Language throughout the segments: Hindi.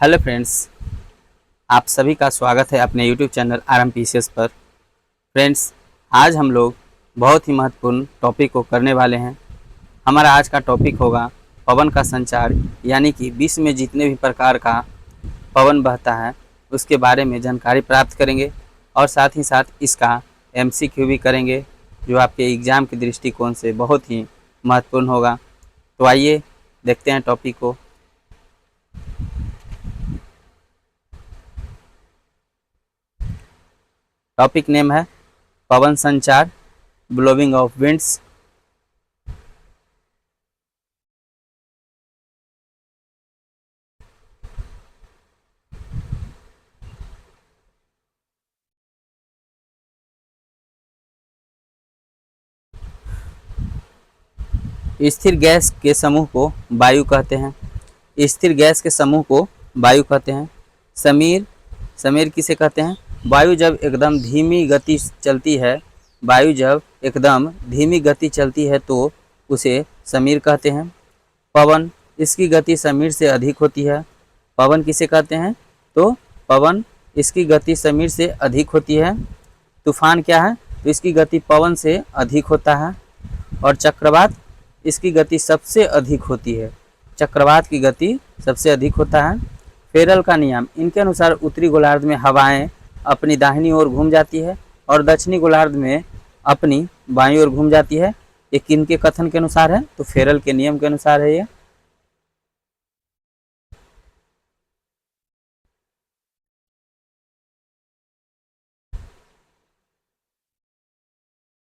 हेलो फ्रेंड्स, आप सभी का स्वागत है अपने यूट्यूब चैनल RMPCS पर। फ्रेंड्स, आज हम लोग बहुत ही महत्वपूर्ण टॉपिक को करने वाले हैं। हमारा आज का टॉपिक होगा पवन का संचार, यानी कि विश्व में जितने भी प्रकार का पवन बहता है उसके बारे में जानकारी प्राप्त करेंगे और साथ ही साथ इसका MCQ भी करेंगे, जो आपके एग्ज़ाम के दृष्टिकोण से बहुत ही महत्वपूर्ण होगा। तो आइए देखते हैं टॉपिक को। टॉपिक नेम है पवन संचार, ब्लोविंग ऑफ विंड्स। स्थिर गैस के समूह को वायु कहते हैं। स्थिर गैस के समूह को वायु कहते हैं। समीर समीर किसे कहते हैं? वायु जब एकदम धीमी गति चलती है, वायु जब एकदम धीमी गति चलती है तो उसे समीर कहते हैं। पवन, इसकी गति समीर से अधिक होती है। पवन किसे कहते हैं? तो पवन, इसकी गति समीर से अधिक होती है। तूफान क्या है? तो इसकी गति पवन से अधिक होता है। और चक्रवात, इसकी गति सबसे अधिक होती है। चक्रवात की गति सबसे अधिक होता है। फेरल का नियम, इनके अनुसार उत्तरी गोलार्ध में हवाएं अपनी दाहिनी ओर घूम जाती है और दक्षिणी गोलार्ध में अपनी बाईं ओर घूम जाती है। ये किनके कथन के अनुसार है? तो फेरल के नियम के अनुसार है ये।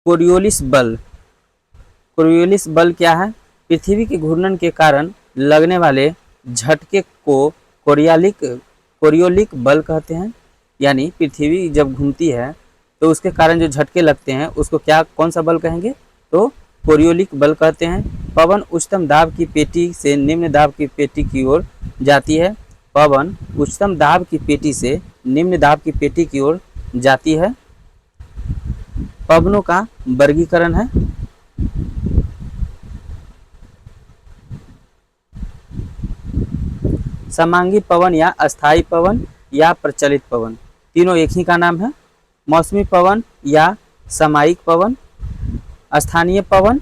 कोरियोलिस बल, कोरियोलिस बल क्या है? पृथ्वी के घूर्णन के कारण लगने वाले झटके को कोरियोलिक बल कहते हैं। यानी पृथ्वी जब घूमती है तो उसके कारण जो झटके लगते हैं उसको कौन सा बल कहेंगे? तो कोरियोलिक बल कहते हैं। पवन उच्चतम दाब की पेटी से निम्न दाब की पेटी की ओर जाती है। पवन उच्चतम दाब की पेटी से निम्न दाब की पेटी की ओर जाती है। पवनों का वर्गीकरण है। समांगी पवन या अस्थाई पवन या प्रचलित पवन, तीनों एक ही का नाम है। मौसमी पवन या सामयिक पवन, स्थानीय पवन,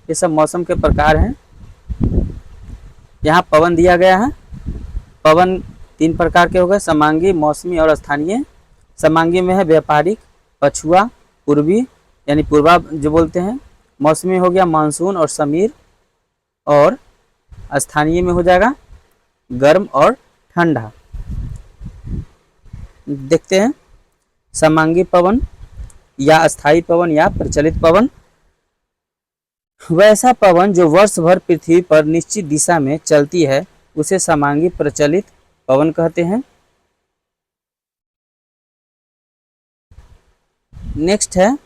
ये सब मौसम के प्रकार हैं। यहाँ पवन दिया गया है। पवन 3 प्रकार के हो गए, समांगी, मौसमी और स्थानीय। समांगी में है व्यापारिक, पछुआ, पूर्वी यानी पूर्वा जो बोलते हैं। मौसमी हो गया मानसून और समीर। और स्थानीय में हो जाएगा गर्म और ठंडा। देखते हैं समांगी पवन या अस्थाई पवन या प्रचलित पवन। वैसा पवन जो वर्ष भर पृथ्वी पर निश्चित दिशा में चलती है उसे समांगी प्रचलित पवन कहते हैं। नेक्स्ट है,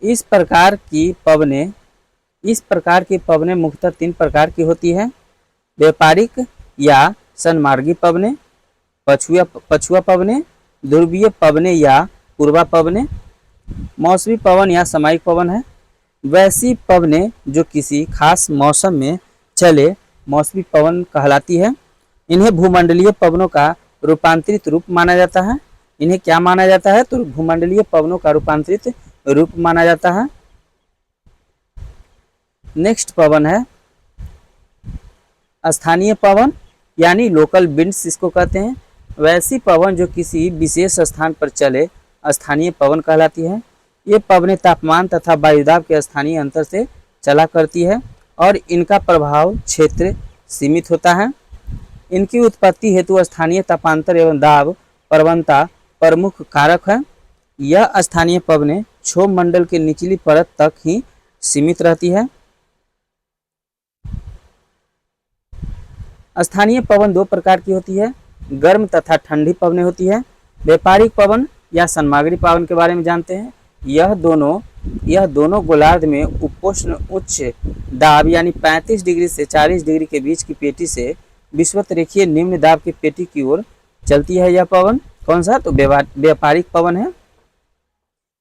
इस प्रकार की पवनें मुख्यतः 3 प्रकार की होती है। व्यापारिक या सन्मार्गी पवनें, पछुआ पवनें, ध्रुवीय पवनें या पूर्वा पवनें। मौसमी पवन या सामयिक पवन है। वैसी पवनें जो किसी खास मौसम में चले मौसमी पवन कहलाती है। इन्हें भूमंडलीय पवनों का रूपांतरित रूप माना जाता है। इन्हें क्या माना जाता है? तो भूमंडलीय पवनों का रूपांतरित रूप माना जाता है। नेक्स्ट पवन है स्थानीय पवन यानी लोकल विंड्स इसको कहते हैं। वैसी पवन जो किसी विशेष स्थान पर चले स्थानीय पवन कहलाती है। ये पवनें तापमान तथा वायुदाब के स्थानीय अंतर से चला करती है और इनका प्रभाव क्षेत्र सीमित होता है। इनकी उत्पत्ति हेतु स्थानीय तापांतर एवं दाब प्रवणता प्रमुख कारक है। यह स्थानीय पवनें क्षोभ मंडल के निचली परत तक ही सीमित रहती है। स्थानीय पवन 2 प्रकार की होती है, गर्म तथा ठंडी पवनें होती है। व्यापारिक पवन या सन्मार्गी पवन के बारे में जानते हैं। यह दोनों गोलार्ध में उपोष्ण उच्च दाब यानी 35 डिग्री से 40 डिग्री के बीच की पेटी से विषुवत रेखीय निम्न दाब की पेटी की ओर चलती है। यह पवन कौन सा? तो व्यापारिक पवन है।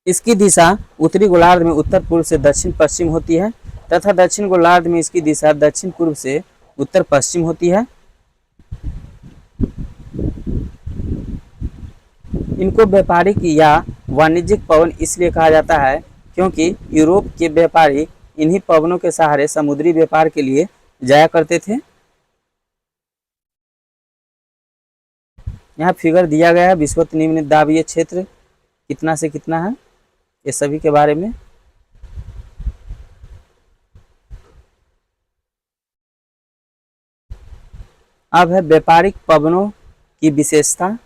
इसकी दिशा उत्तरी गोलार्ध में उत्तर पूर्व से दक्षिण पश्चिम होती है तथा दक्षिण गोलार्ध में इसकी दिशा दक्षिण पूर्व से उत्तर पश्चिम होती है। इनको व्यापारिक या वाणिज्यिक पवन इसलिए कहा जाता है क्योंकि यूरोप के व्यापारी इन्हीं पवनों के सहारे समुद्री व्यापार के लिए जाया करते थे। यहाँ फिगर दिया गया है विषुवत निम्न दाबीय क्षेत्र कितना से कितना है, ये सभी के बारे में। अब है व्यापारिक पवनों की विशेषता।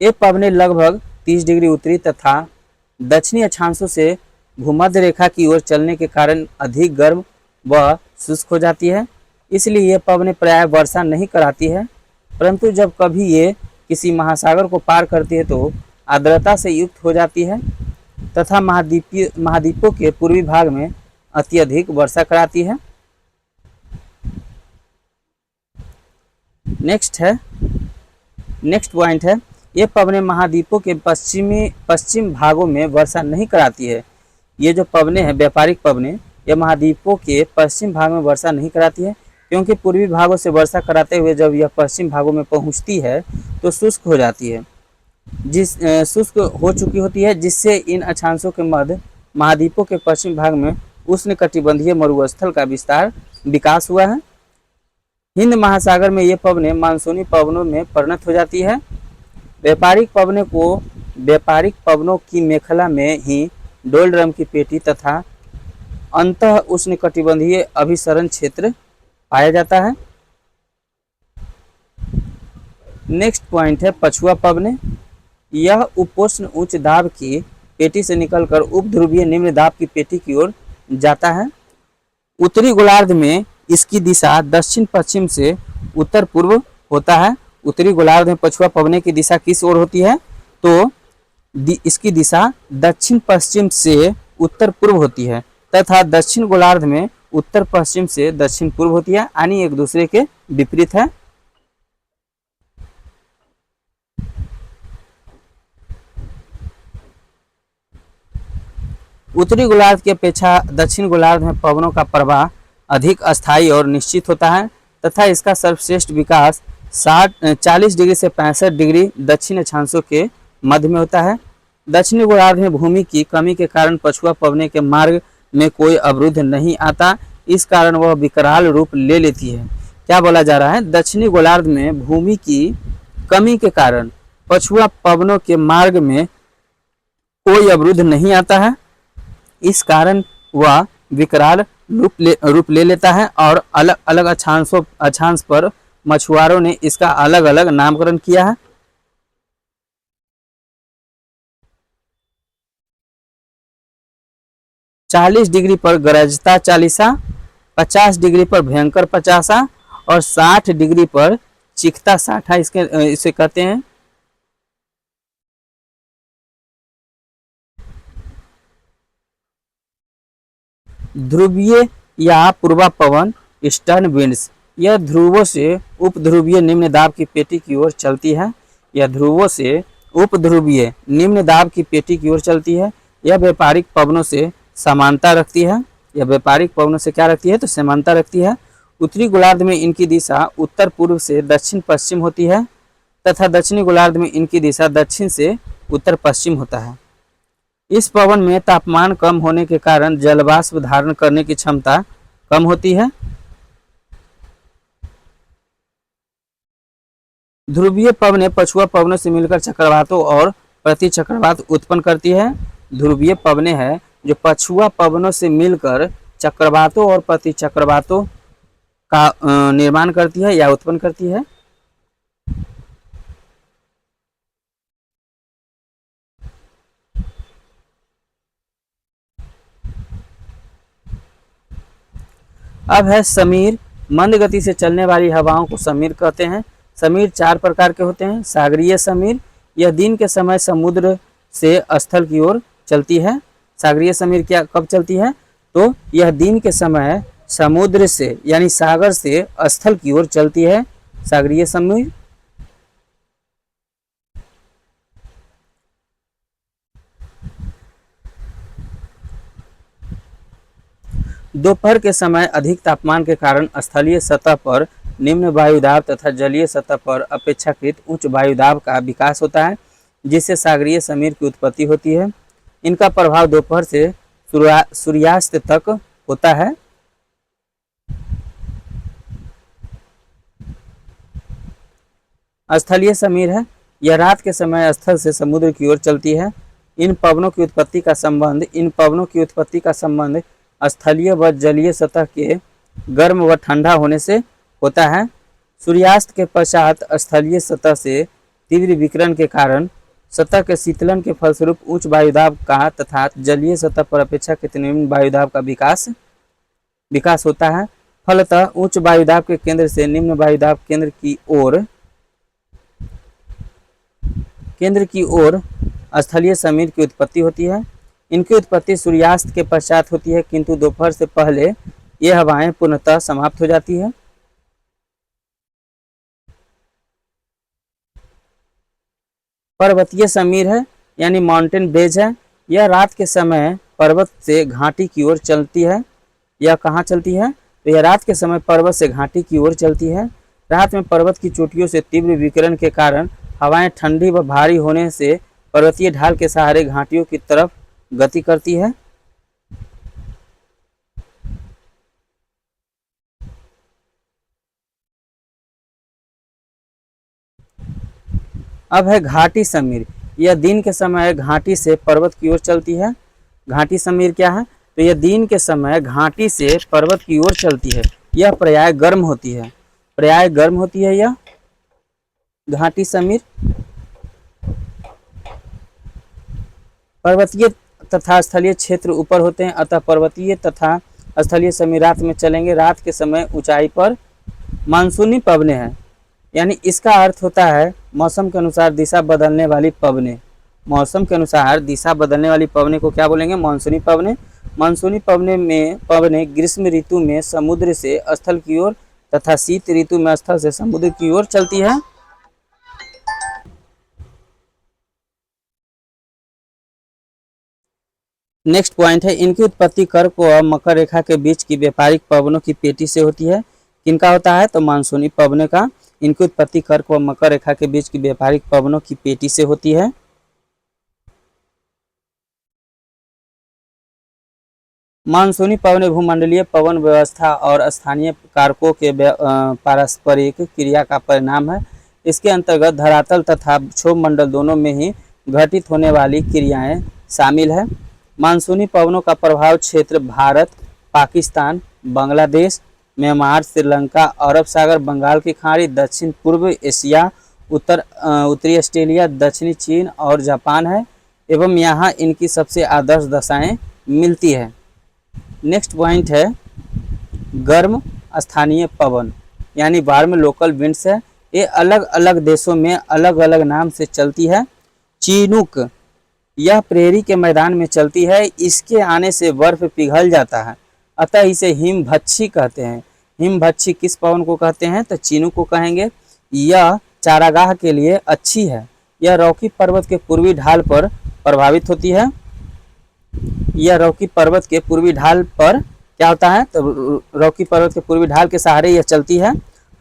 ये पवनें लगभग 30 डिग्री उत्तरी तथा दक्षिणी अक्षांशों से भूमध्य रेखा की ओर चलने के कारण अधिक गर्म व शुष्क हो जाती है। इसलिए ये पवनें प्रायः वर्षा नहीं कराती है, परंतु जब कभी ये किसी महासागर को पार करती है तो आर्द्रता से युक्त हो जाती है तथा महाद्वीपों के पूर्वी भाग में अत्यधिक वर्षा कराती है। नेक्स्ट पॉइंट है, ये पवनें महाद्वीपों के पश्चिम भागों में वर्षा नहीं कराती है। ये जो पवनें हैं व्यापारिक पवनें, ये महाद्वीपों के पश्चिम भाग में वर्षा नहीं कराती है क्योंकि पूर्वी भागों से वर्षा कराते हुए जब यह पश्चिम भागों में पहुंचती है तो शुष्क हो जाती है, शुष्क हो चुकी होती है, जिससे इन अक्षांशों के मध्य महाद्वीपों के पश्चिम भाग में उष्णकटिबंधीय मरुस्थल का विकास हुआ है। हिंद महासागर में ये पवनें मानसूनी पवनों में परिणत हो जाती है। व्यापारिक पवनों की मेखला में ही डोलड्रम की पेटी तथा अंतः उष्णकटिबंधीय अभिसरण क्षेत्र पाया जाता है। नेक्स्ट पॉइंट है पछुआ पवनें। यह उपोष्ण उच्च दाब की पेटी से निकलकर उपध्रुवीय निम्न दाब की पेटी की ओर जाता है। उत्तरी गोलार्ध में इसकी दिशा दक्षिण पश्चिम से उत्तर पूर्व होता है। उत्तरी गोलार्ध में पछुआ पवने की दिशा किस ओर होती है, तो इसकी दिशा दक्षिण पश्चिम से उत्तर पूर्व होती है तथा दक्षिण गोलार्ध में उत्तर पश्चिम से दक्षिण पूर्व होती है, यानी एक दूसरे के विपरीत है। उत्तरी गोलार्ध की अपेक्षा दक्षिण गोलार्ध में पवनों का प्रवाह अधिक अस्थायी और निश्चित होता है तथा इसका सर्वश्रेष्ठ विकास 40 डिग्री से 65 डिग्री दक्षिण अक्षांशों के मध्य में होता है। दक्षिणी गोलार्ध में भूमि की कमी के कारण पछुआ पवने के मार्ग में कोई अवरुद्ध नहीं आता, इस कारण वह विकराल रूप ले लेती है। क्या बोला जा रहा है, दक्षिणी गोलार्ध में भूमि की कमी के कारण पछुआ पवनों के मार्ग में कोई अवरुद्ध नहीं आता है, इस कारण वह विकराल रूप ले लेता है और अलग अलग अक्षांश पर मछुआरों ने इसका अलग अलग नामकरण किया है। चालीस डिग्री पर गरजता चालीसा, 50 डिग्री पर भयंकर पचासा और 60 डिग्री पर चिखता साठा इसे कहते हैं। ध्रुवीय या पूर्वा पवन ईस्टर्न विंड्स, यह ध्रुवों से उपध्रुवीय निम्न दाब की पेटी की ओर चलती है। यह ध्रुवों से उपध्रुवीय निम्न दाब की पेटी की ओर चलती है। यह व्यापारिक पवनों से समानता रखती है। यह व्यापारिक पवनों से क्या रखती है, तो समानता रखती है। उत्तरी गोलार्ध में इनकी दिशा उत्तर पूर्व से दक्षिण पश्चिम होती है तथा दक्षिणी गोलार्ध में इनकी दिशा दक्षिण से उत्तर पश्चिम होता है। इस पवन में तापमान कम होने के कारण जलवाष्प धारण करने की क्षमता कम होती है। ध्रुवीय पवनें पछुआ पवनों से मिलकर चक्रवातों और प्रति चक्रवात उत्पन्न करती है। ध्रुवीय पवनें हैं जो पछुआ पवनों से मिलकर चक्रवातों और प्रति चक्रवातों का निर्माण करती है या उत्पन्न करती है। अब है समीर। मंद गति से चलने वाली हवाओं को समीर कहते हैं। समीर 4 प्रकार के होते हैं। सागरीय समीर, यह दिन के समय समुद्र से स्थल की ओर चलती है। सागरीय समीर क्या कब चलती है, तो यह दिन के समय समुद्र से यानी सागर से स्थल की ओर चलती है, सागरीय समीर। दोपहर के समय अधिक तापमान के कारण स्थलीय सतह पर निम्न वायुदाब तथा जलीय सतह पर अपेक्षाकृत उच्च वायुदाब का विकास होता है, जिससे सागरीय समीर की उत्पत्ति होती है। इनका प्रभाव दोपहर से सूर्यास्त तक होता है। स्थलीय समीर है, यह रात के समय स्थल से समुद्र की ओर चलती है। इन पवनों की उत्पत्ति का संबंध स्थलीय व जलीय सतह के गर्म व ठंडा होने से होता है। सूर्यास्त के पश्चात स्थलीय सतह से तीव्र विकिरण के कारण सतह के शीतलन के फलस्वरूप उच्च वायुदाब का तथा जलीय सतह पर अपेक्षाकृत निम्न वायुदाब का विकास होता है। फलतः उच्च वायुदाब के केंद्र से निम्न वायुदाब केंद्र की ओर स्थलीय समीर की उत्पत्ति होती है। इनकी उत्पत्ति सूर्यास्त के पश्चात होती है, किंतु दोपहर से पहले ये हवाएं पूर्णतः समाप्त हो जाती है। पर्वतीय समीर है, यानी माउंटेन ब्रेज है। यह रात के समय पर्वत से घाटी की ओर चलती है। यह कहाँ चलती है? तो यह रात के समय पर्वत से घाटी की ओर चलती है। रात में पर्वत की चोटियों से तीव्र विकिरण के कारण हवाएं ठंडी व भारी होने से पर्वतीय ढाल के सहारे घाटियों की तरफ गति करती है। अब है घाटी समीर। यह दिन के समय घाटी से पर्वत की ओर चलती है। घाटी समीर क्या है? तो यह दिन के समय घाटी से पर्वत की ओर चलती है। यह प्रायः गर्म होती है। यह घाटी समीर पर्वतीय तथा स्थलीय क्षेत्र ऊपर होते हैं, अतः पर्वतीय तथा स्थलीय समीर रात में चलेंगे। रात के समय ऊंचाई पर मानसूनी पवनें हैं, यानी इसका अर्थ होता है मौसम के अनुसार दिशा बदलने वाली पवनें। मौसम के अनुसार दिशा बदलने वाली पवनें को क्या बोलेंगे? मानसूनी पवनें। मानसूनी पवनें ग्रीष्म ऋतु में समुद्र से स्थल की ओर तथा शीत ऋतु में स्थल से समुद्र की ओर चलती है। नेक्स्ट पॉइंट है, इनकी उत्पत्ति कर्क व मकर रेखा के बीच की व्यापारिक पवनों की पेटी से होती है। किनका होता है? तो मानसूनी पवनों का। इनकी उत्पत्ति कर्क व मकर रेखा के बीच की व्यापारिक पवनों की पेटी से होती है। मानसूनी पवनें भूमंडलीय पवन व्यवस्था और स्थानीय कारकों के पारस्परिक क्रिया का परिणाम है। इसके अंतर्गत धरातल तथा क्षोभ मंडल दोनों में ही घटित होने वाली क्रियाएं शामिल है। मानसूनी पवनों का प्रभाव क्षेत्र भारत, पाकिस्तान, बांग्लादेश, म्यांमार, श्रीलंका, अरब सागर, बंगाल की खाड़ी, दक्षिण पूर्व एशिया, उत्तरी ऑस्ट्रेलिया, दक्षिणी चीन और जापान है एवं यहाँ इनकी सबसे आदर्श दशाएं मिलती है। नेक्स्ट पॉइंट है गर्म स्थानीय पवन, यानी वार्म लोकल विंड्स है। ये अलग अलग देशों में अलग अलग नाम से चलती है। चीनुक, यह प्रेरी के मैदान में चलती है। इसके आने से बर्फ पिघल जाता है, अतः इसे हिमभच्छी कहते हैं। हिमभच्छी किस पवन को कहते हैं? तो चीनुक को कहेंगे। यह चारागाह के लिए अच्छी है। यह रॉकी पर्वत के पूर्वी ढाल पर प्रभावित होती है। यह रॉकी पर्वत के पूर्वी ढाल पर क्या होता है? तो रॉकी पर्वत के पूर्वी ढाल के सहारे यह चलती है।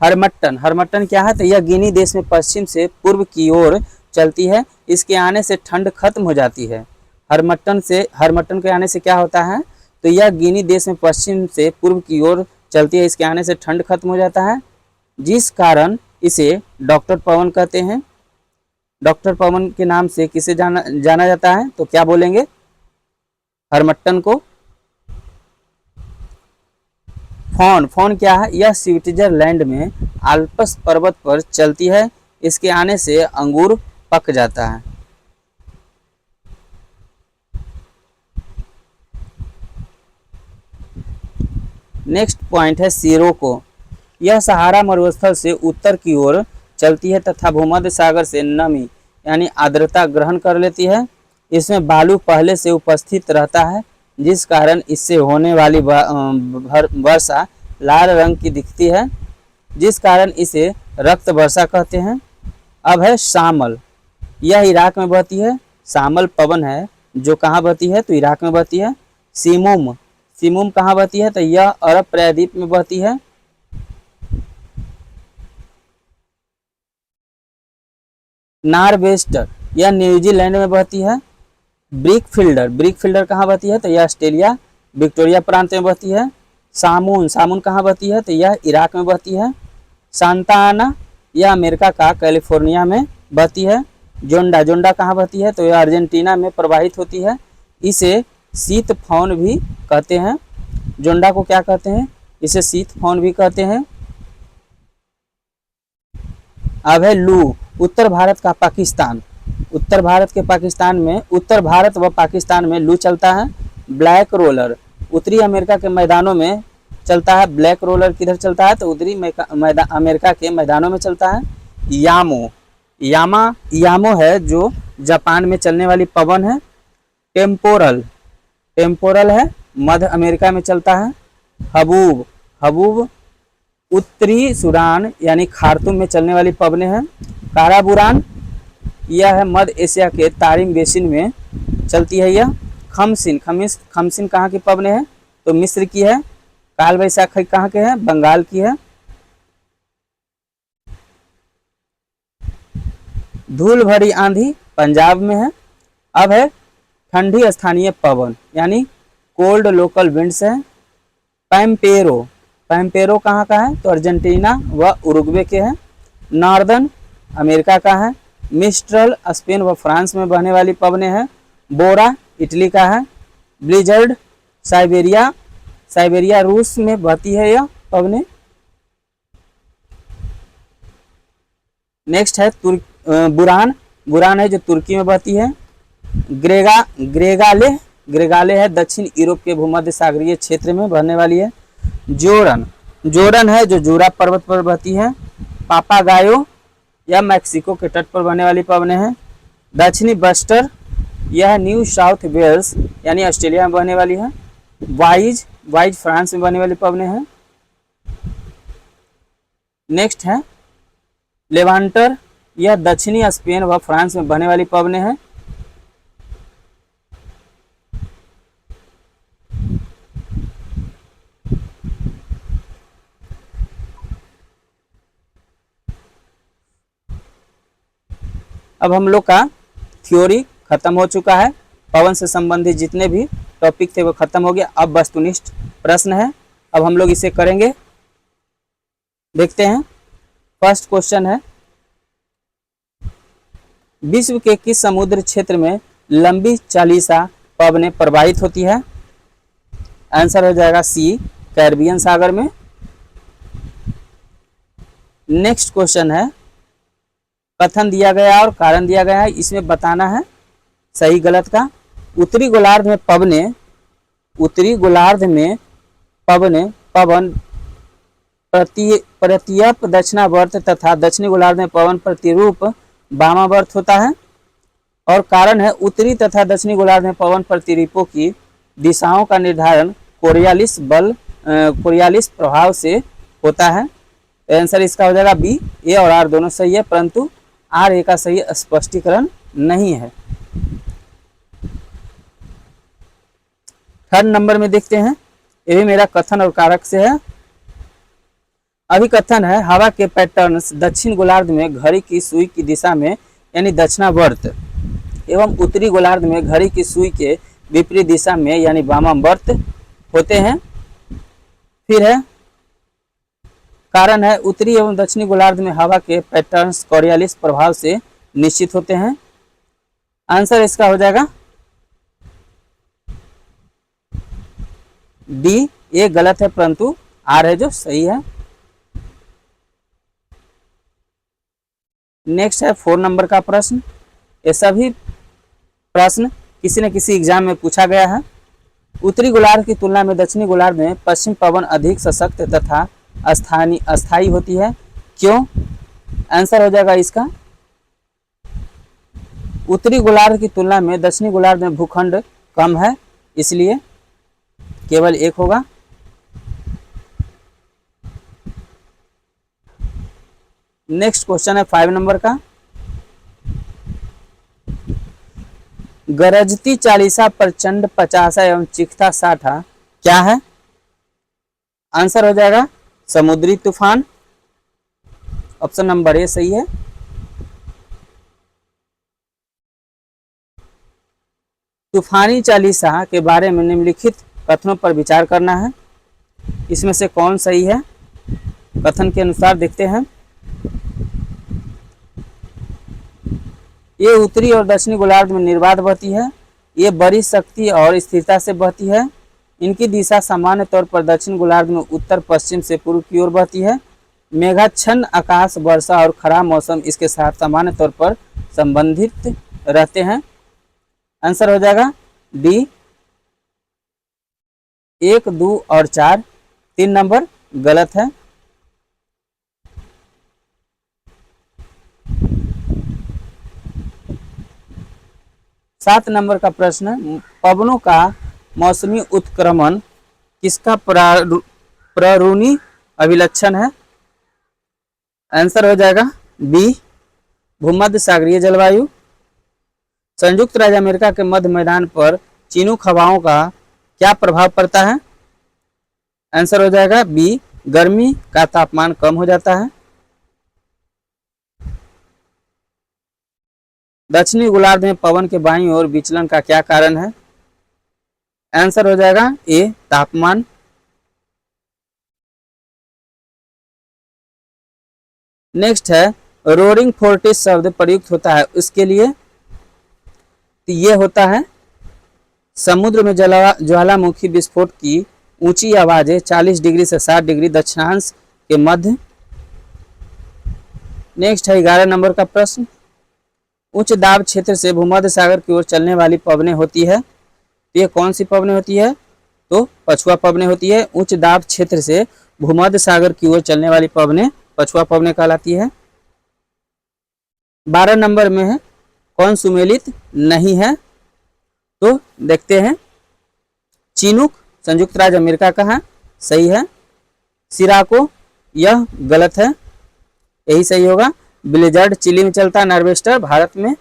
हरमट्टन क्या है? तो यह गिनी देश में पश्चिम से पूर्व की ओर चलती है। इसके आने से ठंड खत्म हो जाती है। हरमट्टन के आने से क्या होता है? तो यह गिनी देश में पश्चिम से पूर्व की ओर चलती है। इसके आने से ठंड खत्म हो जाता है, जिस कारण इसे डॉक्टर पवन कहते हैं। डॉक्टर पवन के नाम से किसे जाना जाता है? तो क्या बोलेंगे? हरमट्टन को। फॉन क्या है? यह स्विट्जरलैंड में आल्प्स पर्वत पर चलती है। इसके आने से अंगूर पक जाता है। नेक्स्ट पॉइंट है सिरोको। यह सहारा मरुस्थल से उत्तर की ओर चलती है तथा भूमध्य सागर से नमी यानी आर्द्रता ग्रहण कर लेती है। इसमें बालू पहले से उपस्थित रहता है, जिस कारण इससे होने वाली वर्षा लाल रंग की दिखती है, जिस कारण इसे रक्त वर्षा कहते हैं। अब है शामल। यह इराक में बहती है। शामल पवन है जो कहाँ बहती है? तो इराक में बहती है। सिमुम कहाँ बहती है? तो यह अरब प्रायद्वीप में बहती है। नॉरवेस्टर यह न्यूजीलैंड में बहती है। ब्रिकफिल्डर कहाँ बहती है? तो यह ऑस्ट्रेलिया विक्टोरिया प्रांत में बहती है। सामून कहाँ बहती है? तो यह इराक में बहती है। सांता आना यह अमेरिका का कैलिफोर्निया में बहती है। जोंडा कहाँ बहती है? तो यह अर्जेंटीना में प्रवाहित होती है। इसे शीत फौन भी कहते हैं। जोंडा को क्या कहते हैं? इसे शीत फौन भी कहते हैं। अब है लू, उत्तर भारत का पाकिस्तान। उत्तर भारत व पाकिस्तान में लू चलता है। ब्लैक रोलर उत्तरी अमेरिका के मैदानों में चलता है। ब्लैक रोलर किधर चलता है? तो उत्तरी अमेरिका के मैदानों में चलता है। यामो है जो जापान में चलने वाली पवन है। टेम्पोरल है मध्य अमेरिका में चलता है। हबूब उत्तरी सूडान यानी खार्तूम में चलने वाली पवने हैं। काराबुरान यह है मध्य एशिया के तारिम बेसिन में चलती है। यह खमसिन कहाँ की पवने हैं? तो मिस्र की है। काल वैशाखी कहाँ के है? बंगाल की है। धूल भरी आंधी पंजाब में है। अब है ठंडी स्थानीय पवन यानी कोल्ड लोकल विंड्स है। पैम्पेरो कहाँ का है? तो अर्जेंटीना व उरुग्वे के है। नॉर्दर्न अमेरिका का है। मिस्ट्रल स्पेन व फ्रांस में बहने वाली पवने हैं। बोरा इटली का है। ब्लिजर्ड साइबेरिया रूस में बहती है यह पवने। नेक्स्ट है बुरान है जो तुर्की में बहती है। ग्रेगाले है दक्षिण यूरोप के भूमध्य सागरीय क्षेत्र में बहने वाली है। जोरन है जो जूरा पर्वत पर बहती है। पापागायो यह मैक्सिको के तट पर बहने वाली पवने हैं। दक्षिणी बस्टर यह न्यू साउथ वेल्स यानी ऑस्ट्रेलिया में बहने वाली है। वाइज फ्रांस में बहने वाली पवने हैं। नेक्स्ट है लेवांटर यह दक्षिणी स्पेन व फ्रांस में बहने वाली पवने हैं। अब हम लोग का थ्योरी खत्म हो चुका है। पवन से संबंधित जितने भी टॉपिक थे वो खत्म हो गया। अब वस्तुनिष्ठ प्रश्न है, अब हम लोग इसे करेंगे। देखते हैं। फर्स्ट क्वेश्चन है, विश्व के किस समुद्र क्षेत्र में लंबी चालीसा पवनें प्रवाहित होती है? आंसर हो जाएगा सी, कैरिबियन सागर में। नेक्स्ट क्वेश्चन है, कथन दिया गया और कारण दिया गया है, इसमें बताना है सही गलत का। उत्तरी गोलार्ध में पवन प्रत्यप दक्षिणावर्त तथा दक्षिणी गोलार्ध में पवन प्रतिरूप वामावर्त होता है। और कारण है उत्तरी तथा दक्षिणी गोलार्ध में पवन प्रतिरूपों की दिशाओं का निर्धारण कोरियालिस प्रभाव से होता है। आंसर इसका हो जाएगा बी। ए और आर दोनों सही है, परंतु आर ए का सही स्पष्टीकरण नहीं है। थर्ड नंबर में देखते हैं, ये भी मेरा कथन और कारक से है। अभिकथन है, हवा के पैटर्न्स दक्षिण गोलार्ध में घड़ी की सुई की दिशा में यानी दक्षिणावर्त एवं उत्तरी गोलार्ध में घड़ी की सुई के विपरीत दिशा में यानी वामावर्त होते हैं। फिर है कारण है, उत्तरी एवं दक्षिणी गोलार्ध में हवा के पैटर्न्स कोरियालिस प्रभाव से निश्चित होते हैं। आंसर इसका हो जाएगा डी। ये गलत है, परंतु आर है जो सही है। नेक्स्ट है 4 नंबर का प्रश्न। ये सभी प्रश्न किसी न किसी एग्जाम में पूछा गया है। उत्तरी गोलार्ध की तुलना में दक्षिणी गोलार्ध में पश्चिम पवन अधिक सशक्त तथा अस्थायी होती है, क्यों? आंसर हो जाएगा इसका, उत्तरी गोलार्ध की तुलना में दक्षिणी गोलार्ध में भूखंड कम है, इसलिए केवल एक होगा। नेक्स्ट क्वेश्चन है 5 नंबर का, गरजती चालीसा प्रचंड 50 एवं चिखता 60 क्या है? आंसर हो जाएगा समुद्री तूफान। ऑप्शन नंबर ए सही है। तूफानी चालीसा के बारे में निम्नलिखित कथनों पर विचार करना है। इसमें से कौन सही है? कथन के अनुसार देखते हैं। ये उत्तरी और दक्षिणी गोलार्ध में निर्बाध बहती है। ये बड़ी शक्ति और स्थिरता से बहती है। इनकी दिशा सामान्य तौर पर दक्षिण गोलार्ध में उत्तर पश्चिम से पूर्व की ओर बहती है। मेघाच्छन्न आकाश, वर्षा और खराब मौसम इसके साथ सामान्य तौर पर संबंधित रहते हैं। आंसर हो जाएगा डी 1, 2 और 4। 3 नंबर गलत है। सात नंबर का प्रश्न, पवनों का मौसमी उत्क्रमण किसका प्रारूणी अभिलक्षण है? आंसर हो जाएगा बी भूमध्य सागरीय जलवायु। संयुक्त राज्य अमेरिका के मध्य मैदान पर चिनूक हवाओं का क्या प्रभाव पड़ता है? आंसर हो जाएगा बी गर्मी का तापमान कम हो जाता है। दक्षिणी गोलार्ध में पवन के बाईं ओर विचलन का क्या कारण है? आंसर हो जाएगा ए तापमान। नेक्स्ट है रोरिंग फोर्टिस शब्द प्रयुक्त होता है उसके लिए, तो ये होता है समुद्र में ज्वालामुखी विस्फोट की ऊंची आवाजें 40 डिग्री से 60 डिग्री दक्षिणांश के मध्य। नेक्स्ट है 11 नंबर का प्रश्न, उच्च दाब क्षेत्र से भूमध्य सागर की ओर चलने वाली पवनें होती है, तो ये कौन सी पवनें होती है? तो पछुआ पवनें होती है। उच्च दाब क्षेत्र से भूमध्य सागर की ओर चलने वाली पवनें पछुआ पवनें कहलाती है। 12 नंबर में है कौन सुमेलित नहीं है? तो देखते हैं। चिनूक संयुक्त राज्य अमेरिका का है, सही है। सिराको यह गलत है, यही सही होगा। ब्लिजर्ड चिली में चलता है, नार्वेस्टर भारत में।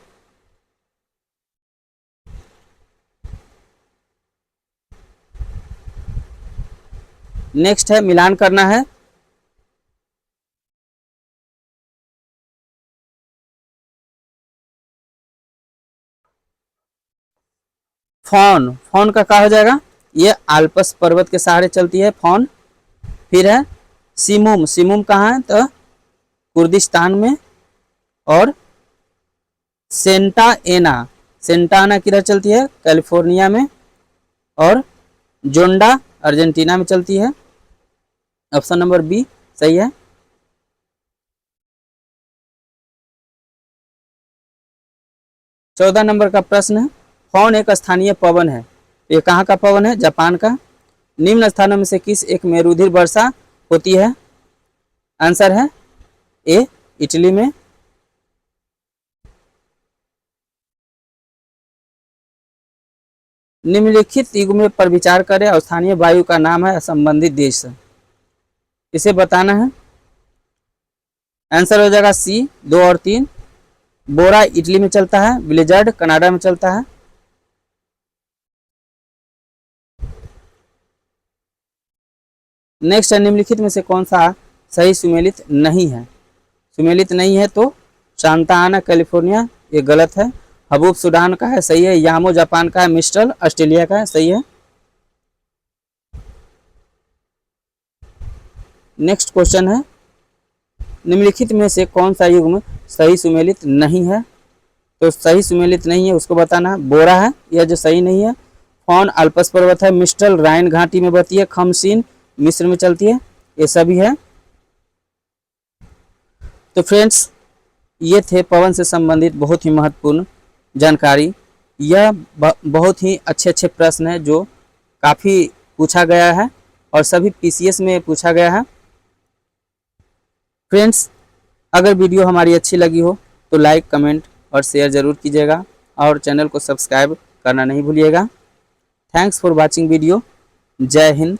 नेक्स्ट है मिलान करना है। फॉन, फॉन का क्या हो जाएगा? ये आल्पस पर्वत के सहारे चलती है फॉन। फिर है सिमुम, सिमुम कहाँ है? तो कुर्दिस्तान में। और सेंटा एना, सेंटा एना किधर चलती है? कैलिफोर्निया में। और जोंडा अर्जेंटीना में चलती है। ऑप्शन नंबर बी सही है। चौदह नंबर का प्रश्न है, फॉन एक स्थानीय पवन है, ये कहाँ का पवन है? जापान का। निम्न स्थानों में से किस एक में रुधिर वर्षा होती है? आंसर है ए इटली में। निम्नलिखित युग्म पर विचार करें और स्थानीय वायु का नाम है संबंधित देश, इसे बताना है। आंसर हो जाएगा सी 2 और 3। बोरा इटली में चलता है, ब्लिजर्ड कनाडा में चलता है। नेक्स्ट है निम्नलिखित में से कौन सा सही सुमेलित नहीं है? सुमेलित नहीं है तो शांता आना कैलिफोर्निया, ये गलत है। हबूब सूडान का है, सही है। यामो जापान का है। मिस्ट्रल ऑस्ट्रेलिया का है, सही है। नेक्स्ट क्वेश्चन है, निम्नलिखित में से कौन सा युग्म सही सुमेलित नहीं है? तो सही सुमेलित नहीं है उसको बताना है। बोरा है यह जो सही नहीं है। फॉन अल्पस पर्वत है। मिस्ट्रल राइन घाटी में बहती है। खमसीन मिस्र में चलती है, ये सभी है। तो फ्रेंड्स ये थे पवन से संबंधित बहुत ही महत्वपूर्ण जानकारी। यह बहुत ही अच्छे अच्छे प्रश्न है जो काफ़ी पूछा गया है और सभी पीसीएस में पूछा गया है। फ्रेंड्स अगर वीडियो हमारी अच्छी लगी हो तो लाइक, कमेंट और शेयर ज़रूर कीजिएगा और चैनल को सब्सक्राइब करना नहीं भूलिएगा। Thanks for watching video. जय हिंद।